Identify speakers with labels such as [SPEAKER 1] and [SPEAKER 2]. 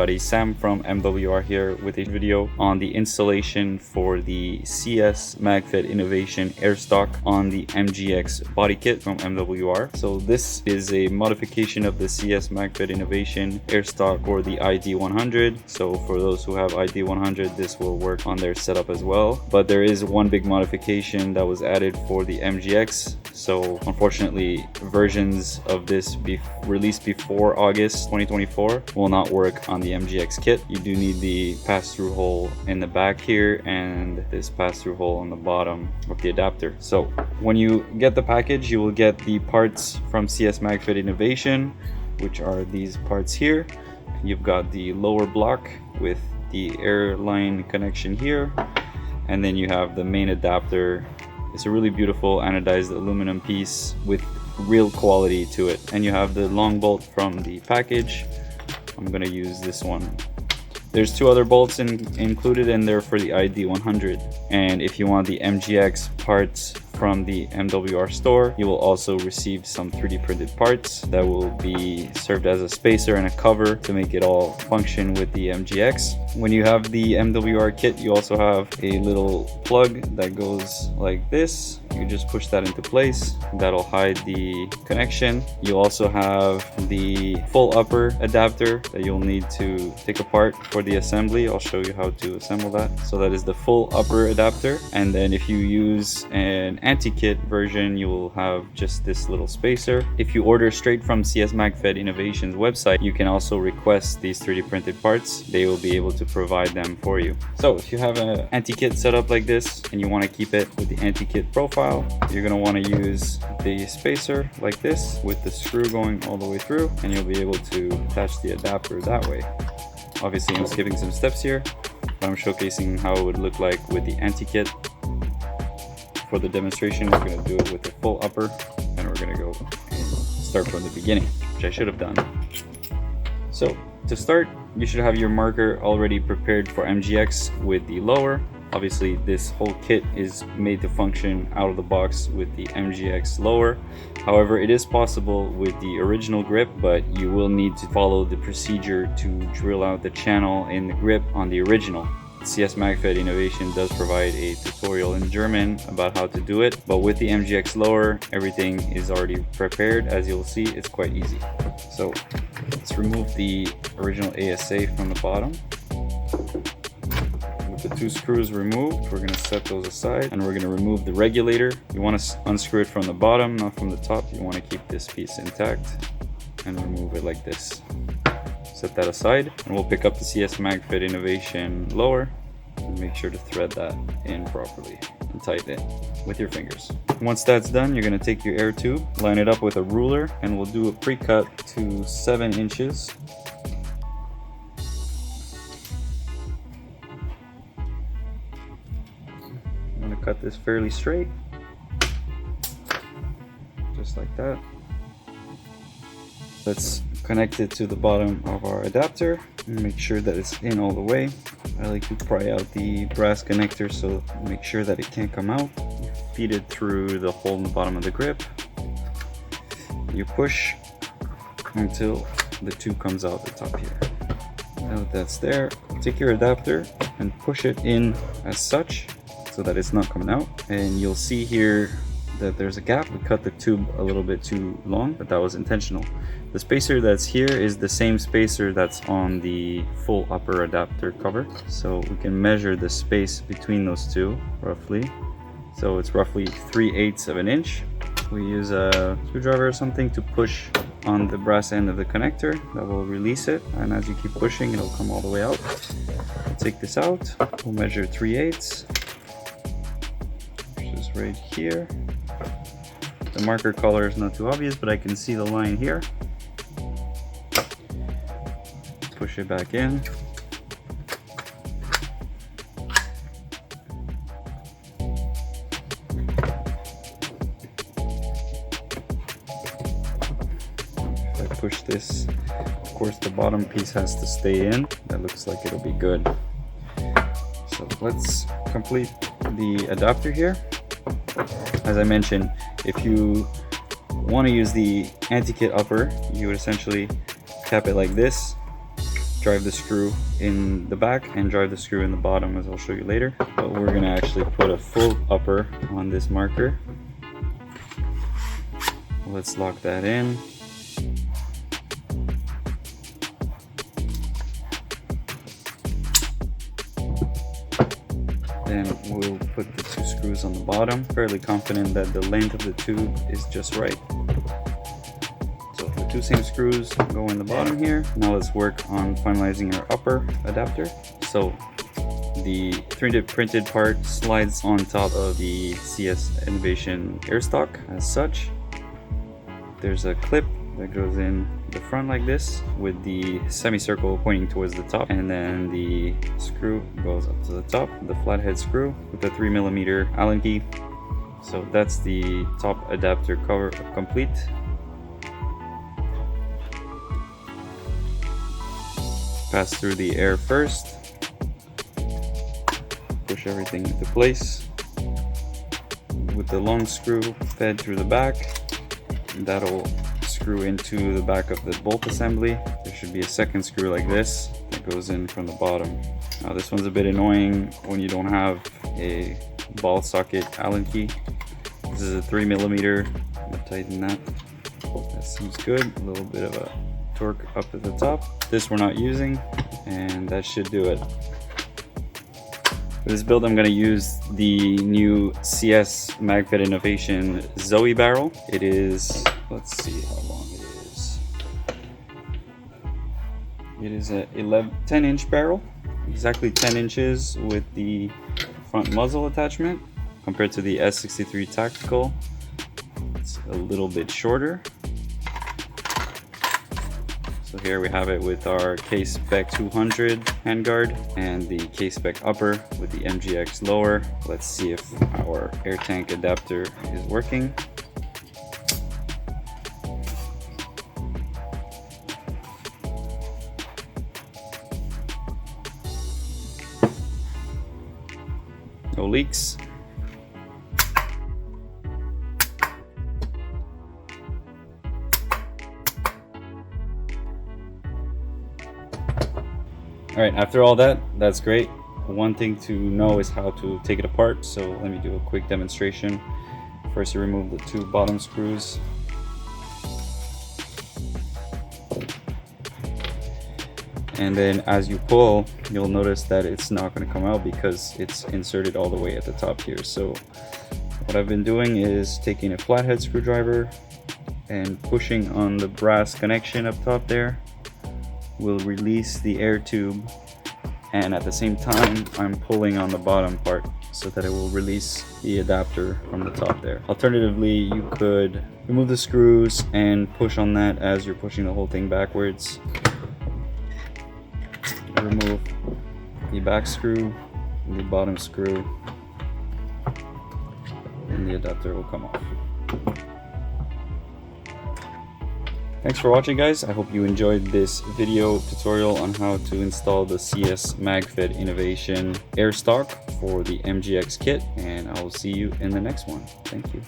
[SPEAKER 1] everybody, Sam from MWR here with a video on the installation for the CS Magfed Innovation Airstock on the MGX body kit from MWR. So this is a modification of the CS Magfed Innovation Airstock or the ID100. So for those who have ID100, this will work on their setup as well. But there is one big modification that was added for the MGX. So unfortunately, versions of this released before August 2024 will not work on the MGX kit. You do need the pass-through hole in the back here and this pass-through hole on the bottom of the adapter. So when you get the package, you will get the parts from CS Magfed Innovation, which are these parts here. You've got the lower block with the airline connection here, and then you have the main adapter. It's a really beautiful anodized aluminum piece with real quality to it. And you have the long bolt from the package. I'm gonna use this one. There's two other bolts included in there for the ID100. And if you want the MGX parts from the MWR store, you will also receive some 3D printed parts that will be served as a spacer and a cover to make it all function with the MGX. When you have the MWR kit, you also have a little plug that goes like this. You just push that into place. That'll hide the connection. You also have the full upper adapter that you'll need to take apart for the assembly. I'll show you how to assemble that. So that is the full upper adapter. And then if you use an anti-kit version, you will have just this little spacer. If you order straight from CS Magfed Innovations website, you can also request these 3D printed parts. They will be able to provide them for you. So if you have an anti-kit set up like this and you want to keep it with the anti-kit profile, you're going to want to use the spacer like this with the screw going all the way through, and you'll be able to attach the adapter that way. Obviously I'm skipping some steps here, but I'm showcasing how it would look like with the anti-kit. For the demonstration, we're going to do it with the full upper, and we're going to go and start from the beginning, which I should have done. So to start, you should have your marker already prepared for MGX with the lower. Obviously this whole kit is made to function out of the box with the MGX lower. However, it is possible with the original grip, but you will need to follow the procedure to drill out the channel in the grip on the original. CS Magfed Innovation does provide a tutorial in German about how to do it, but with the MGX lower, everything is already prepared. As you'll see, it's quite easy. So let's remove the original ASA from the bottom. With the two screws removed, we're going to set those aside, and we're going to remove the regulator. You want to unscrew it from the bottom, not from the top. You want to keep this piece intact and remove it like this. Set that aside, and we'll pick up the CS Magfed Innovation lower and make sure to thread that in properly and tighten it with your fingers. Once that's done, you're going to take your air tube, line it up with a ruler, and we'll do a pre-cut to 7 inches. I'm going to cut this fairly straight, just like that. Let's connect it to the bottom of our adapter and make sure that it's in all the way. I like to pry out the brass connector so make sure that it can't come out. You feed it through the hole in the bottom of the grip. You push until the tube comes out the top here. Now that that's there, take your adapter and push it in as such so that it's not coming out. And you'll see here that there's a gap. We cut the tube a little bit too long, but that was intentional. The spacer that's here is the same spacer that's on the full upper adapter cover. So we can measure the space between those two roughly. So it's roughly 3/8 of an inch. We use a screwdriver or something to push on the brass end of the connector. That will release it, and as you keep pushing, it'll come all the way out. Take this out. We'll measure 3/8, which is right here. The marker color is not too obvious, but I can see the line here. Push it back in. If I push this, of course the bottom piece has to stay in. That looks like it'll be good. So let's complete the adapter here. As I mentioned, if you want to use the anti-kit upper, you would essentially cap it like this, drive the screw in the back and drive the screw in the bottom, as I'll show you later. But we're gonna actually put a full upper on this marker. Let's lock that in. Then we'll put the 2 screws on the bottom. Fairly confident that the length of the tube is just right. So the 2 same screws go in the bottom here. Now let's work on finalizing our upper adapter. So the 3D printed part slides on top of the CS Innovation Airstock as such. There's a clip that goes in the front like this with the semicircle pointing towards the top, and then the screw goes up to the top, the flathead screw with the 3mm Allen key. So that's the top adapter cover complete. Pass through the air first, push everything into place with the long screw fed through the back. That'll screw into the back of the bolt assembly. There should be a second screw like this that goes in from the bottom. Now this one's a bit annoying when you don't have a ball socket Allen key. This is a 3mm. I'm gonna tighten that. That seems good. A little bit of a torque up at the top. This we're not using, and that should do it. For this build, I'm going to use the new CS Magfed Innovation Zoe barrel. It is, let's see how long it is. It is a 10-inch barrel, exactly 10 inches with the front muzzle attachment. Compared to the S63 Tactical, it's a little bit shorter. So here we have it with our K-Spec 200 handguard and the K-Spec upper with the MGX lower. Let's see if our air tank adapter is working. No leaks. All right, after all that, that's great. One thing to know is how to take it apart. So let me do a quick demonstration. First, you remove the 2 bottom screws. And then as you pull, you'll notice that it's not going to come out because it's inserted all the way at the top here. So what I've been doing is taking a flathead screwdriver and pushing on the brass connection up top there. Will release the air tube, and at the same time I'm pulling on the bottom part so that it will release the adapter from the top there. Alternatively, you could remove the screws and push on that as you're pushing the whole thing backwards. Remove the back screw, the bottom screw, and the adapter will come off. Thanks for watching, guys. I hope you enjoyed this video tutorial on how to install the CS Magfed Innovation Airstock for the MGX kit, and I will see you in the next one. Thank you.